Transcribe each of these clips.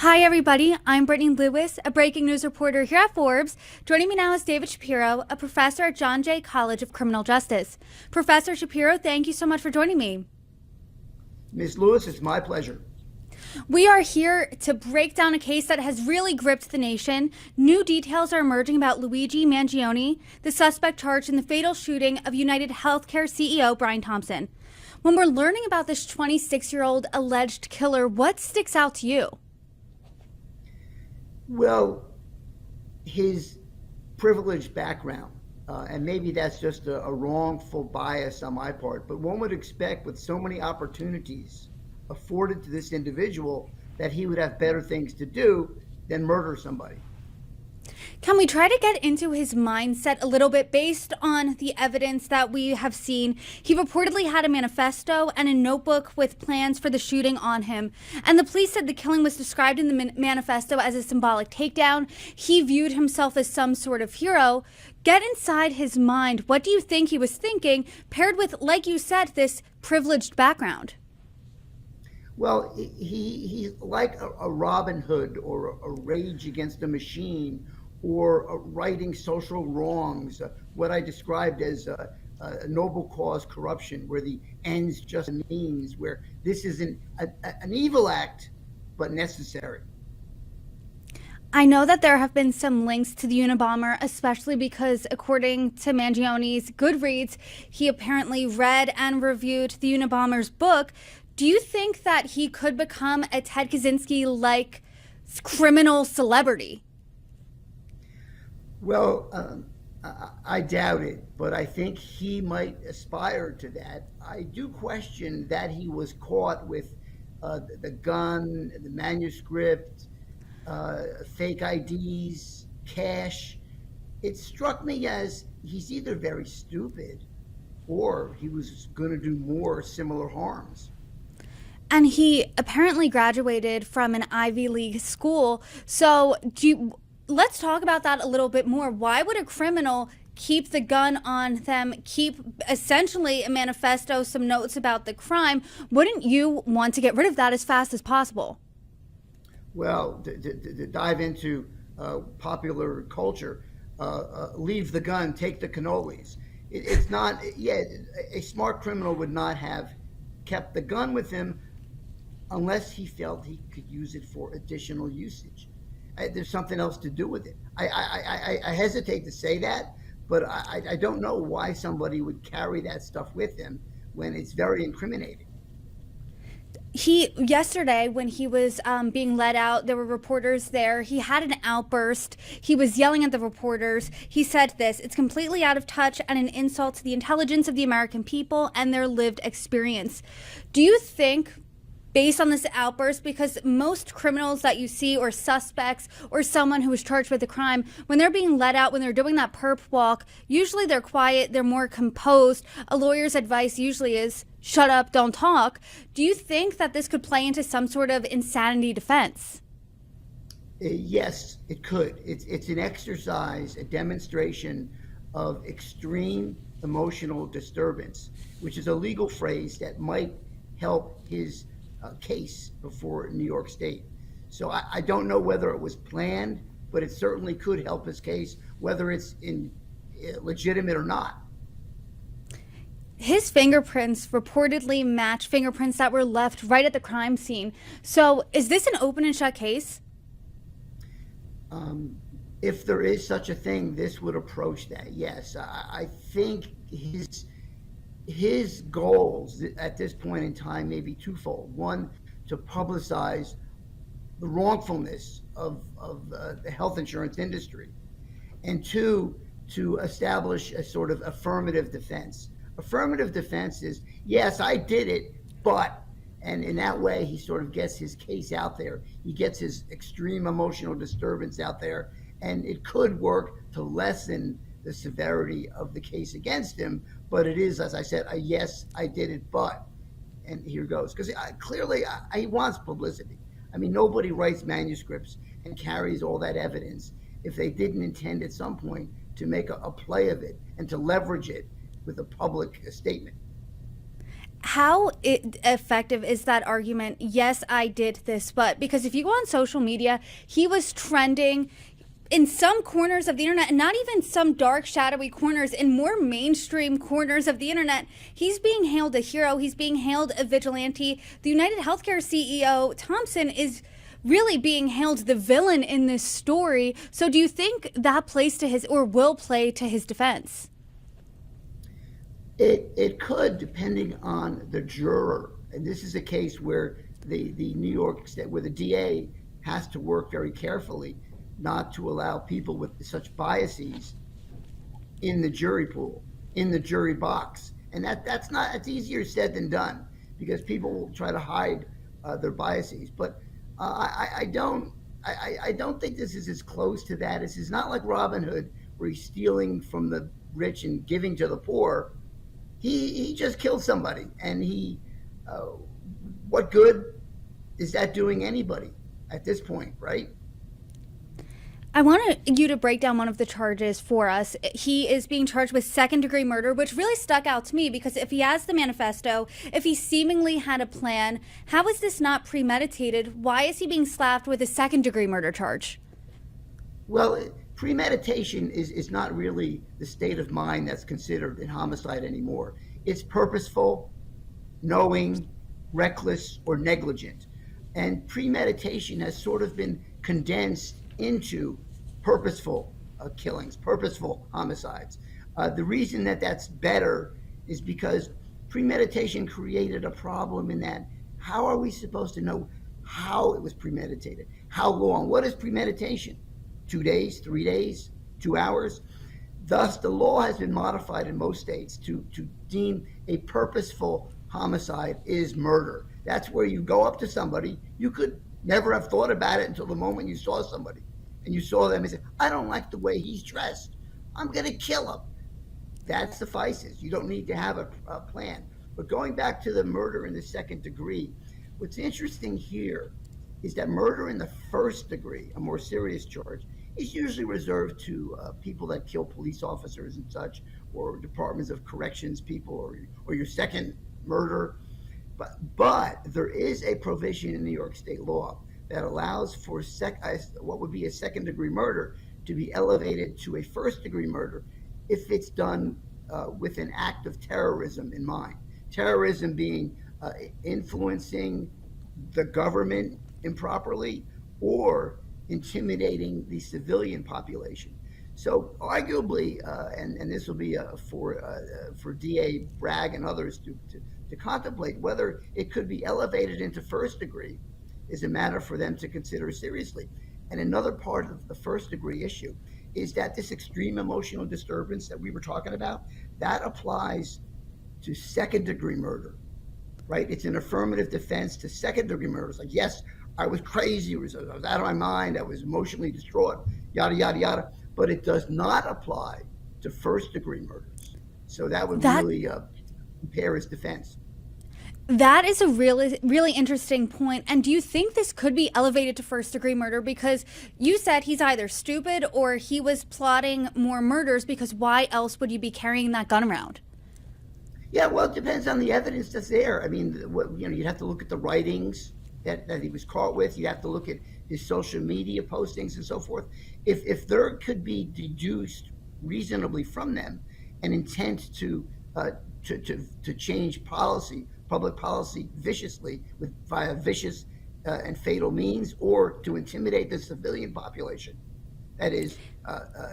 Hi, everybody. I'm Brittany Lewis, a breaking news reporter here at Forbes. Joining me now is David Shapiro, a professor at John Jay College of Criminal Justice. Professor Shapiro, thank you so much for joining me. Ms. Lewis, it's my pleasure. We are here to break down a case that has really gripped the nation. New details are emerging about Luigi Mangione, the suspect charged in the fatal shooting of UnitedHealthcare CEO Brian Thompson. When we're learning about this 26-year-old alleged killer, what sticks out to you? Well, his privileged background, and maybe that's just a wrongful bias on my part, but one would expect with so many opportunities afforded to this individual that he would have better things to do than murder somebody. Can we try to get into his mindset a little bit based on the evidence that we have seen? He reportedly had a manifesto and a notebook with plans for the shooting on him. And the police said the killing was described in the manifesto as a symbolic takedown. He viewed himself as some sort of hero. Get inside his mind. What do you think he was thinking, paired with, like you said, this privileged background? Well, he's like a Robin Hood or a Rage Against the Machine or righting social wrongs, what I described as a noble cause corruption, where the ends just means, where this is an evil act, but necessary. I know that there have been some links to the Unabomber, especially because, according to Mangione's Goodreads, he apparently read and reviewed the Unabomber's book. Do you think that he could become a Ted Kaczynski-like criminal celebrity? Well, I doubt it, but I think he might aspire to that. I do question that he was caught with the gun, the manuscript, fake IDs, cash. It struck me as he's either very stupid or he was going to do more similar harms. And he apparently graduated from an Ivy League school. So let's talk about that a little bit more. Why would a criminal keep the gun on them, keep essentially a manifesto, some notes about the crime? Wouldn't you want to get rid of that as fast as possible? Well, to dive into popular culture, leave the gun, take the cannolis. It's not, yeah, a smart criminal would not have kept the gun with him unless he felt he could use it for additional usage. There's something else to do with it. I hesitate to say that, but I don't know why somebody would carry that stuff with him when it's very incriminating. Yesterday, when he was being let out, there were reporters there. He had an outburst. He was yelling at the reporters. He said this: "It's completely out of touch and an insult to the intelligence of the American people and their lived experience." Do you think, based on this outburst, because most criminals that you see, or suspects, or someone who is charged with a crime, when they're being let out, when they're doing that perp walk, usually they're quiet, they're more composed. A lawyer's advice usually is, shut up, don't talk. Do you think that this could play into some sort of insanity defense? Yes, it could. It's an exercise, a demonstration of extreme emotional disturbance, which is a legal phrase that might help his case before New York State. So I don't know whether it was planned, but it certainly could help his case, whether it's legitimate or not. His fingerprints reportedly match fingerprints that were left right at the crime scene. So is this an open and shut case? If there is such a thing, this would approach that. Yes, I think his goals at this point in time may be twofold. One, to publicize the wrongfulness of the health insurance industry, and two, to establish a sort of affirmative defense. Affirmative defense is, yes, I did it, but, and in that way he sort of gets his case out there. He gets his extreme emotional disturbance out there, and it could work to lessen the severity of the case against him. But it is, as I said, a yes, I did it, but, and here goes. Because clearly he wants publicity. I mean, nobody writes manuscripts and carries all that evidence if they didn't intend at some point to make a play of it and to leverage it with a public statement. How effective is that argument? Yes, I did this, but because if you go on social media, he was trending in some corners of the internet, and not even some dark, shadowy corners, in more mainstream corners of the internet. He's being hailed a hero. He's being hailed a vigilante. The UnitedHealthcare CEO Thompson is really being hailed the villain in this story. So do you think that plays to his, or will play to his defense? It could, depending on the juror. And this is a case where the New York State, where the DA has to work very carefully not to allow people with such biases in the jury pool, in the jury box. And that's easier said than done, because people will try to hide their biases. But I don't think this is as close to that. This is not like Robin Hood, where he's stealing from the rich and giving to the poor. He just killed somebody, and what good is that doing anybody at this point, right? I want you to break down one of the charges for us. He is being charged with second-degree murder, which really stuck out to me, because if he has the manifesto, if he seemingly had a plan, how is this not premeditated? Why is he being slapped with a second-degree murder charge? Well, premeditation is not really the state of mind that's considered in homicide anymore. It's purposeful, knowing, reckless, or negligent. And premeditation has sort of been condensed into purposeful killings, purposeful homicides. The reason that that's better is because premeditation created a problem in that how are we supposed to know how it was premeditated? How long? What is premeditation? 2 days, 3 days, 2 hours? Thus, the law has been modified in most states to deem a purposeful homicide is murder. That's where you go up to somebody. You could never have thought about it until the moment you saw somebody and you saw them and said, I don't like the way he's dressed. I'm going to kill him. That suffices. You don't need to have a plan. But going back to the murder in the second degree, what's interesting here is that murder in the first degree, a more serious charge, is usually reserved to people that kill police officers and such, or departments of corrections people, or your second murder. But there is a provision in New York state law that allows for what would be a second degree murder to be elevated to a first degree murder if it's done with an act of terrorism in mind. Terrorism being influencing the government improperly or intimidating the civilian population. So arguably, and this will be for DA Bragg and others to contemplate whether it could be elevated into first degree is a matter for them to consider seriously. And another part of the first degree issue is that this extreme emotional disturbance that we were talking about, that applies to second degree murder, right? It's an affirmative defense to second degree murder. It's like, yes, I was crazy, I was out of my mind, I was emotionally distraught, yada, yada, yada. But it does not apply to first degree murders. So that would really impair his defense. That is a really interesting point. And do you think this could be elevated to first degree murder? Because you said he's either stupid or he was plotting more murders, because why else would you be carrying that gun around? Yeah, well, it depends on the evidence that's there. I mean, you'd have to look at the writings that he was caught with. You have to look at his social media postings and so forth. If there could be deduced reasonably from them an intent to change policy, public policy viciously via vicious and fatal means, or to intimidate the civilian population, that is,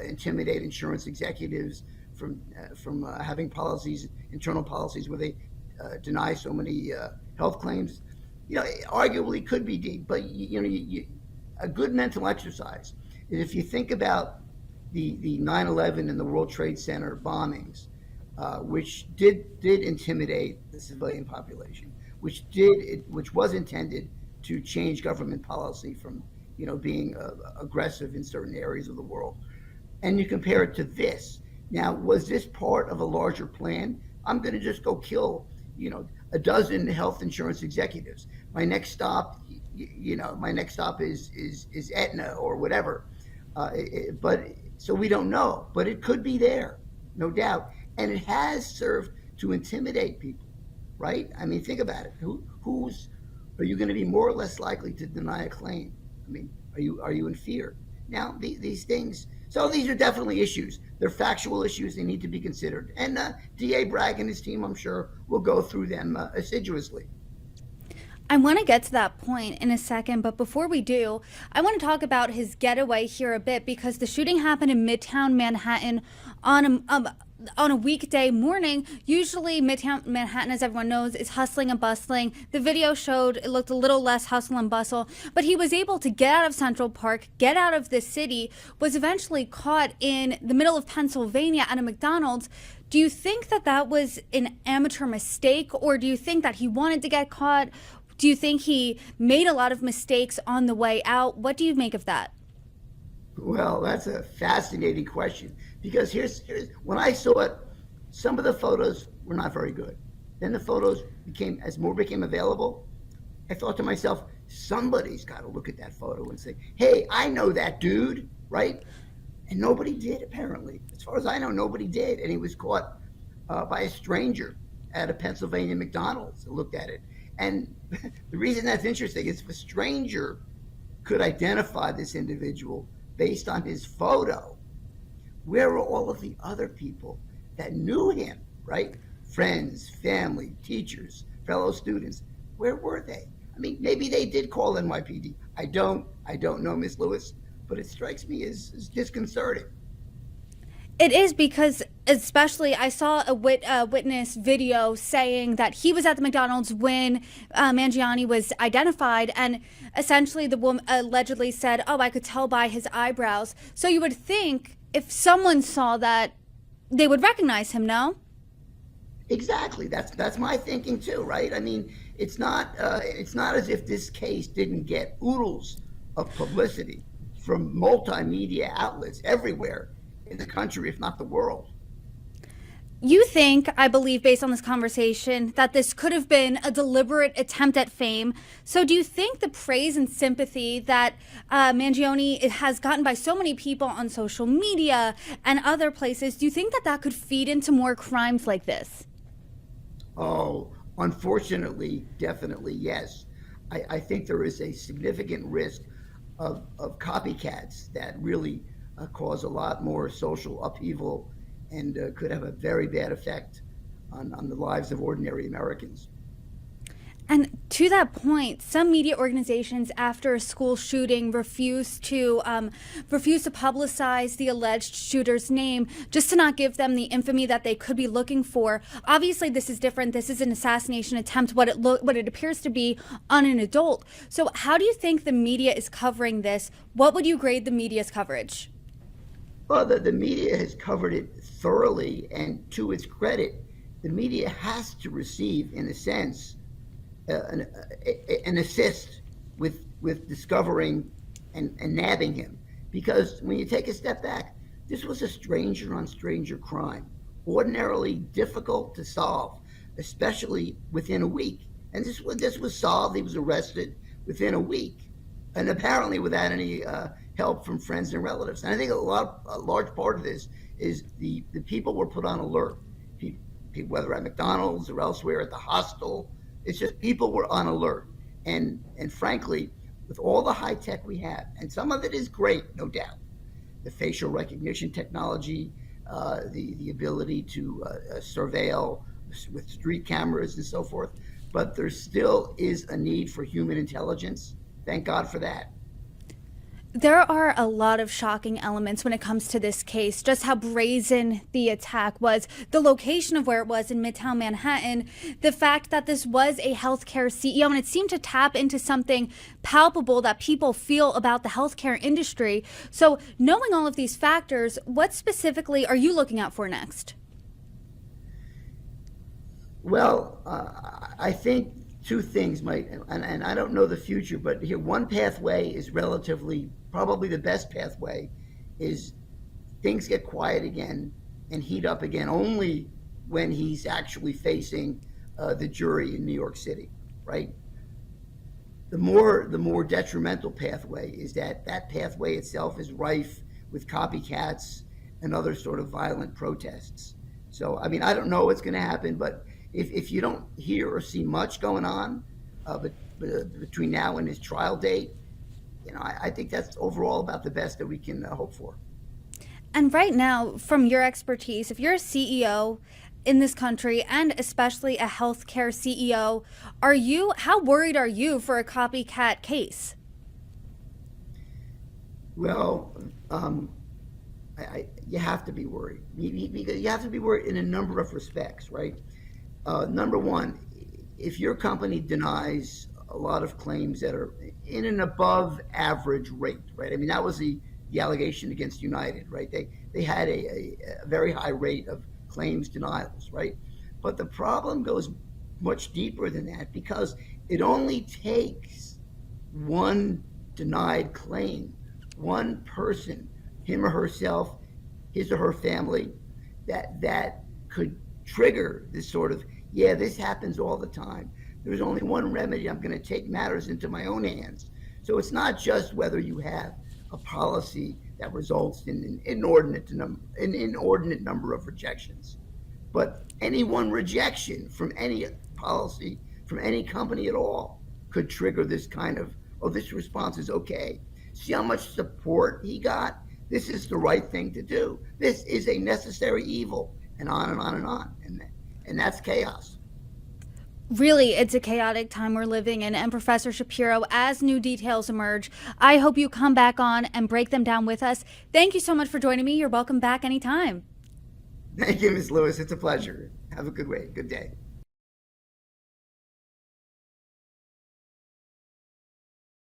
intimidate insurance executives from having policies, internal policies where they deny so many health claims, arguably could be deep. But a good mental exercise is if you think about the 9/11 and the World Trade Center bombings, which did intimidate the civilian population, which was intended to change government policy from being aggressive in certain areas of the world, and you compare it to this. Now, was this part of a larger plan? I'm going to just go kill a dozen health insurance executives. My next stop, is Aetna or whatever. But so we don't know, but it could be there, no doubt. And it has served to intimidate people. right? I mean, think about it. Who's are you going to be more or less likely to deny a claim? I mean, are you in fear? Now, these things. So these are definitely issues. They're factual issues. They need to be considered. And DA Bragg and his team, I'm sure, will go through them assiduously. I want to get to that point in a second, but before we do, I want to talk about his getaway here a bit because the shooting happened in Midtown Manhattan on a weekday morning. Usually, Midtown Manhattan, as everyone knows, is hustling and bustling. The video showed it looked a little less hustle and bustle, but he was able to get out of Central Park, get out of the city, was eventually caught in the middle of Pennsylvania at a McDonald's. Do you think that that was an amateur mistake, or do you think that he wanted to get caught? Do you think he made a lot of mistakes on the way out? What do you make of that? Well, that's a fascinating question because here's when I saw it, some of the photos were not very good. Then the photos as more became available, I thought to myself, somebody's got to look at that photo and say, hey, I know that dude, right? And nobody did, apparently. As far as I know, nobody did. And he was caught by a stranger at a Pennsylvania McDonald's and looked at it. And the reason that's interesting is if a stranger could identify this individual based on his photo, where were all of the other people that knew him, right? Friends, family, teachers, fellow students. Where were they? I mean, maybe they did call NYPD. I don't know, Miss Lewis, but it strikes me as disconcerting. It is because, especially, I saw a witness video saying that he was at the McDonald's when Mangione was identified, and essentially the woman allegedly said, "Oh, I could tell by his eyebrows." So you would think if someone saw that, they would recognize him, no? Exactly. That's my thinking too, right? I mean, it's not as if this case didn't get oodles of publicity from multimedia outlets everywhere in the country, if not the world. You think, I believe, based on this conversation, that this could have been a deliberate attempt at fame. So do you think the praise and sympathy that Mangione has gotten by so many people on social media and other places, do you think that that could feed into more crimes like this? Oh, unfortunately, definitely, yes. I think there is a significant risk of copycats that really cause a lot more social upheaval and could have a very bad effect on the lives of ordinary Americans. And to that point, some media organizations after a school shooting refuse to publicize the alleged shooter's name just to not give them the infamy that they could be looking for. Obviously, this is different. This is an assassination attempt, what it appears to be on an adult. So how do you think the media is covering this? What would you grade the media's coverage? Well, the media has covered it thoroughly, and to its credit, the media has to receive, in a sense, an assist with discovering and nabbing him. Because when you take a step back, this was a stranger on stranger crime, ordinarily difficult to solve, especially within a week. And this was solved. He was arrested within a week, and apparently without any help from friends and relatives. And I think a large part of this is the people were put on alert. People, whether at McDonald's or elsewhere at the hostel, it's just people were on alert. And frankly, with all the high tech we have, and some of it is great, no doubt, the facial recognition technology, the ability to surveil with street cameras and so forth, but there still is a need for human intelligence. Thank God for that. There are a lot of shocking elements when it comes to this case, just how brazen the attack was, the location of where it was in Midtown Manhattan, the fact that this was a healthcare CEO, and it seemed to tap into something palpable that people feel about the healthcare industry. So knowing all of these factors, what specifically are you looking out for next? Well, I think two things might, and I don't know the future, but here one pathway is probably the best pathway, is things get quiet again and heat up again only when he's actually facing the jury in New York City, right? The more detrimental pathway is that pathway itself is rife with copycats and other sort of violent protests. So, I mean, I don't know what's going to happen, but if you don't hear or see much going on between now and his trial date, I think that's overall about the best that we can hope for. And right now, from your expertise, if you're a CEO in this country and especially a healthcare CEO, how worried are you for a copycat case? Well, you have to be worried. You have to be worried in a number of respects, right? Number one, if your company denies a lot of claims that are in an above average rate, right? I mean, that was the allegation against United, right? They had a very high rate of claims denials, right? But the problem goes much deeper than that, because it only takes one denied claim, one person, him or herself, his or her family, that could trigger this sort of, yeah, this happens all the time. There's only one remedy. I'm going to take matters into my own hands. So it's not just whether you have a policy that results in an inordinate number of rejections, but any one rejection from any policy, from any company at all, could trigger this kind of, oh, this response is okay. See how much support he got? This is the right thing to do. This is a necessary evil, and on and on and on. And that's chaos. Really, it's a chaotic time we're living in. And Professor Shapiro, as new details emerge, I hope you come back on and break them down with us. Thank you so much for joining me. You're welcome back anytime. Thank you, Ms. Lewis. It's a pleasure. Have a good day.